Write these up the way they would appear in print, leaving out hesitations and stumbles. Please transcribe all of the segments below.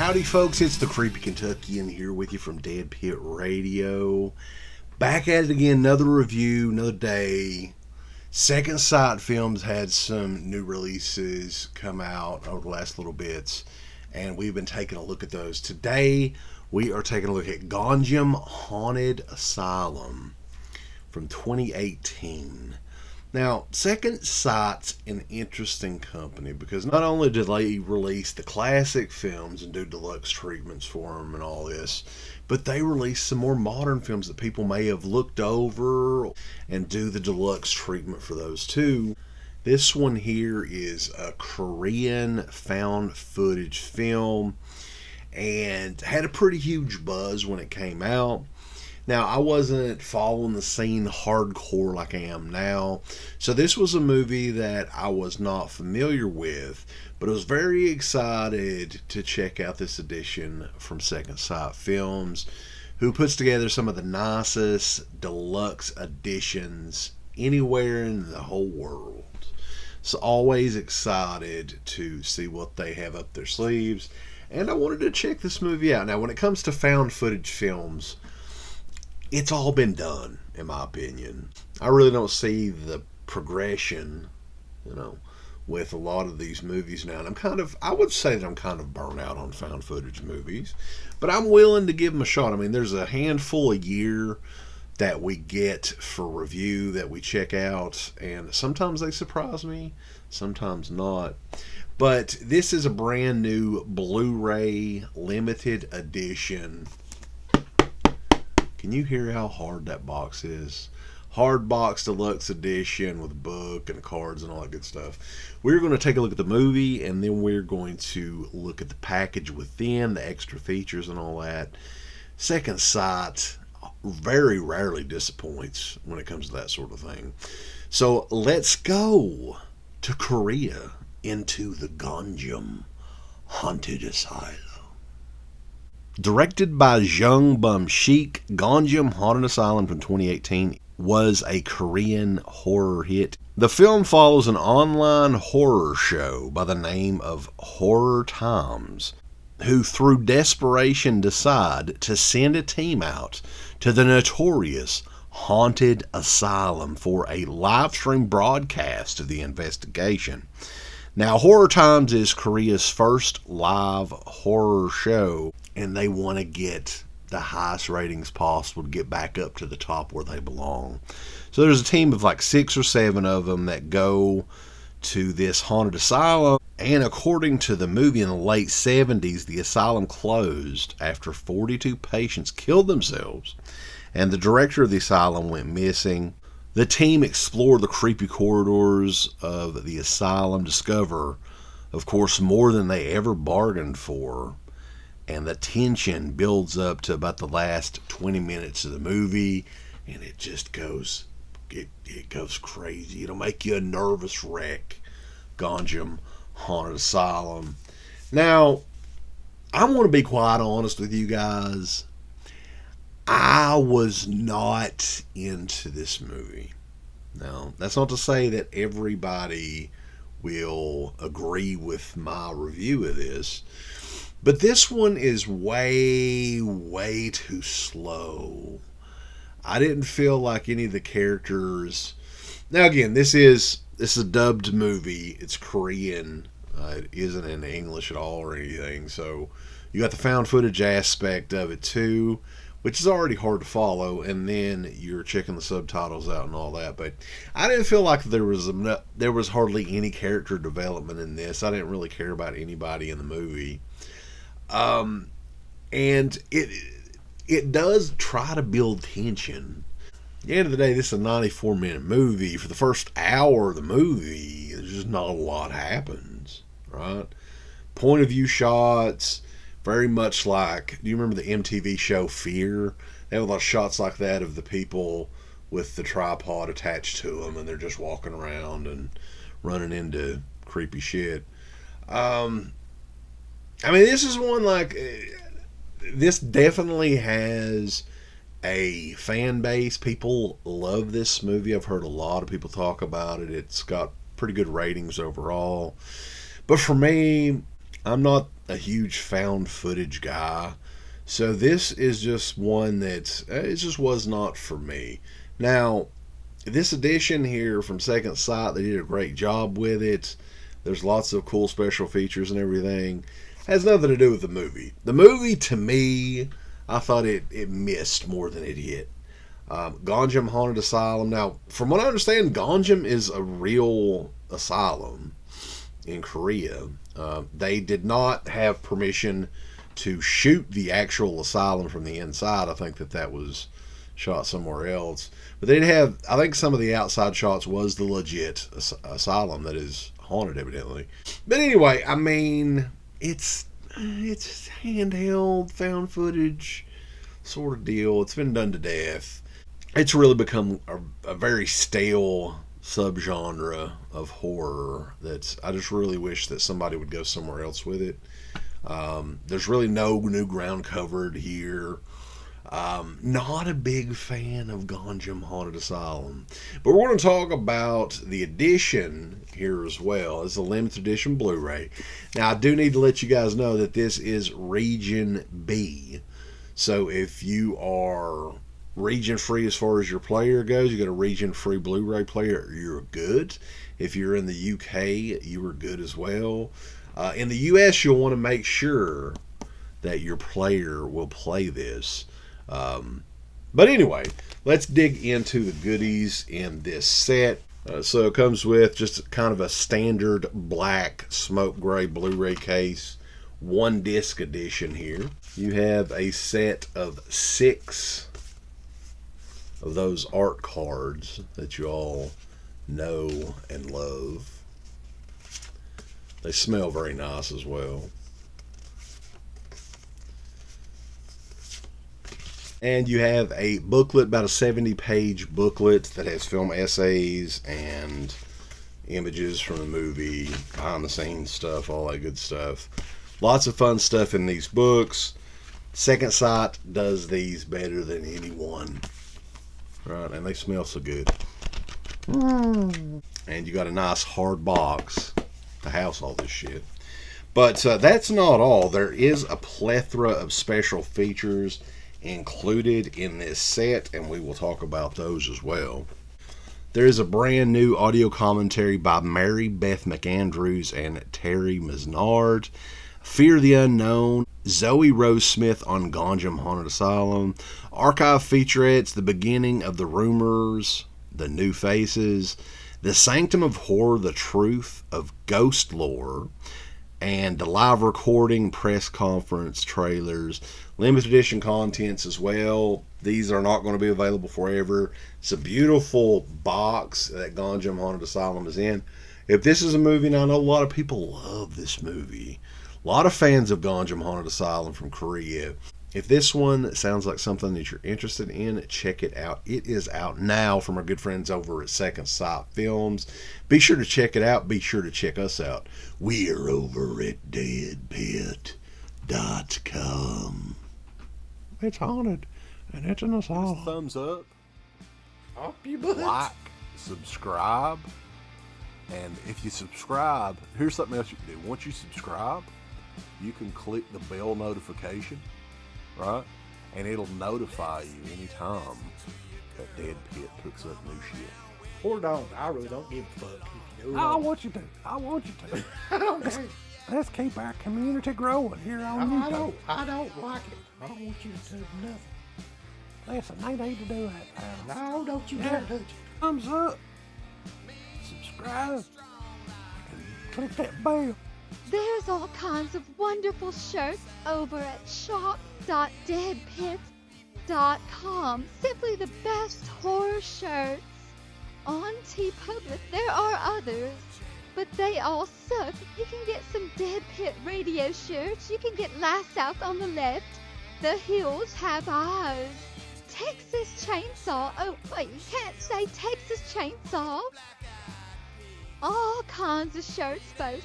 Howdy folks, it's the Creepy Kentuckian here with you from DEADPIT Radio. Back at it again, another review, another day. Second Sight Films had some new releases come out over the last little bits, and we've been taking a look at those. Today, we are taking a look at Gonjiam Haunted Asylum from 2018. Now, Second Sight's an interesting company because not only did they release the classic films and do deluxe treatments for them and all this, but they released some more modern films that people may have looked over and do the deluxe treatment for those too. This one here is a Korean found footage film and had a pretty huge buzz when it came out. Now, I wasn't following the scene hardcore like I am now, so this was a movie that I was not familiar with, but I was very excited to check out this edition from Second Sight Films, who puts together some of the nicest deluxe editions anywhere in the whole world. So always excited to see what they have up their sleeves, and I wanted to check this movie out. Now, when it comes to found footage films, it's all been done, in my opinion. I really don't see the progression, with a lot of these movies now. And I would say that I'm kind of burnt out on found footage movies, but I'm willing to give them a shot. I mean, there's a handful a year that we get for review that we check out, and sometimes they surprise me, sometimes not. But this is a brand new Blu-ray limited edition. Can you hear how hard that box is? Hard box deluxe edition with book and cards and all that good stuff. We're going to take a look at the movie, and then we're going to look at the package within, the extra features and all that. Second Sight very rarely disappoints when it comes to that sort of thing. So let's go to Korea, into the Gonjiam Haunted Asylum. Directed by Jung Bum-shik, Gonjiam Haunted Asylum from 2018 was a Korean horror hit. The film follows an online horror show by the name of Horror Times, who through desperation decide to send a team out to the notorious Haunted Asylum for a live stream broadcast of the investigation. Now, Horror Times is Korea's first live horror show, and they want to get the highest ratings possible to get back up to the top where they belong. So there's a team of like 6 or 7 of them that go to this haunted asylum, and according to the movie, in the late 70s, the asylum closed after 42 patients killed themselves, and the director of the asylum went missing. The team explore the creepy corridors of the asylum, discover, of course, more than they ever bargained for, and the tension builds up to about the last 20 minutes of the movie, and it just goes, it goes crazy. It'll make you a nervous wreck. Gonjiam Haunted Asylum. Now, I want to be quite honest with you guys. I was not into this movie. Now, that's not to say that everybody will agree with my review of this, but this one is way, way too slow. I didn't feel like any of the characters... Now, again, this is a dubbed movie. It's Korean. It isn't in English at all or anything, so you got the found footage aspect of it too, which is already hard to follow, and then you're checking the subtitles out and all that. But I didn't feel like there was hardly any character development in this. I didn't really care about anybody in the movie, and it does try to build tension. At the end of the day, this is a 94-minute movie. For the first hour of the movie, there's just not a lot happens, right? Point of view shots. Very much like, do you remember the MTV show Fear? They have a lot of shots like that of the people with the tripod attached to them, and they're just walking around and running into creepy shit. I mean, this is one like, this definitely has a fan base. People love this movie. I've heard a lot of people talk about it. It's got pretty good ratings overall. But for me, I'm not a huge found footage guy. So this is just one that it just was not for me. Now, this edition here from Second Sight, they did a great job with it. There's lots of cool special features and everything. Has nothing to do with the movie. The movie, to me, I thought it missed more than it hit. Gonjiam Haunted Asylum. Now, from what I understand, Gonjiam is a real asylum in Korea. They did not have permission to shoot the actual asylum from the inside. I think that was shot somewhere else. But they did have, I think some of the outside shots was the legit asylum that is haunted, evidently. But anyway, I mean, it's handheld, found footage sort of deal. It's been done to death. It's really become a very stale subgenre of horror I just really wish that somebody would go somewhere else with it. There's really no new ground covered here. Not a big fan of Gonjiam Haunted Asylum, but we're going to talk about the edition here as well. It's a limited edition Blu-ray. Now, I do need to let you guys know that this is Region B. So if you are region free as far as your player goes, you got a region free Blu-ray player, you're good. If you're in the UK, you are good as well. In the US, you'll want to make sure that your player will play this. But anyway, let's dig into the goodies in this set. So it comes with just kind of a standard black smoke gray Blu-ray case, 1-disc edition here. You have a set of 6 of those art cards that you all know and love. They smell very nice as well. And you have a booklet, about a 70-page booklet that has film essays and images from the movie, behind the scenes stuff, all that good stuff. Lots of fun stuff in these books. Second Sight does these better than anyone. Right, and they smell so good. And you got a nice hard box to house all this shit. But that's not all. There is a plethora of special features included in this set, and we will talk about those as well. There is a brand new audio commentary by Mary Beth McAndrews and Terry Mesnard. Fear the Unknown, Zoe Rose Smith on Gonjiam Haunted Asylum, archive featurettes, The Beginning of the Rumors, The New Faces, The Sanctum of Horror, The Truth of Ghost Lore, and the live recording, press conference, trailers, limited edition contents as well. These are not going to be available forever. It's a beautiful box that Gonjiam Haunted Asylum is in. If this is a movie, and I know a lot of people love this movie, a lot of fans of Gonjiam Haunted Asylum from Korea. If this one sounds like something that you're interested in, check it out. It is out now from our good friends over at Second Sight Films. Be sure to check it out. Be sure to check us out. We're over at DEADPIT.com. It's haunted, and it's an asylum. Thumbs up. Up your butt. Like, subscribe. And if you subscribe, here's something else you can do. Once you subscribe, you can click the bell notification, right? And it'll notify you anytime that Dead Pit puts up new shit. Or don't. I really don't give a fuck. If you do I want you to. I want you to. I don't care. Let's keep our community growing here on YouTube. I don't like it. I don't want you to do nothing. Listen, they need to do that now. No, don't you dare touch it. Thumbs up. Subscribe. And click that bell. There's all kinds of wonderful shirts over at shop.deadpit.com. Simply the best horror shirts. On TeePublic, there are others, but they all suck. You can get some Dead Pit Radio shirts. You can get Last South on the left. The Hills Have Eyes. Texas Chainsaw. Oh, wait, you can't say Texas Chainsaw. All kinds of shirts, folks.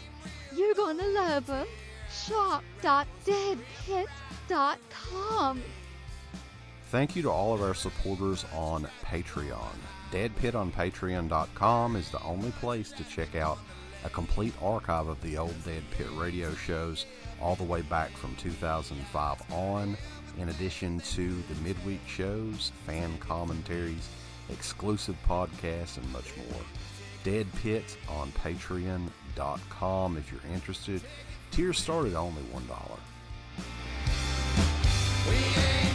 You're gonna love them. Shop.deadpit.com. Thank you to all of our supporters on Patreon. Dead Pit on Patreon.com is the only place to check out a complete archive of the old Dead Pit Radio shows all the way back from 2005 on, in addition to the midweek shows, fan commentaries, exclusive podcasts, and much more. Dead Pit on patreon.com if you're interested. Tiers start at only $1. We ain't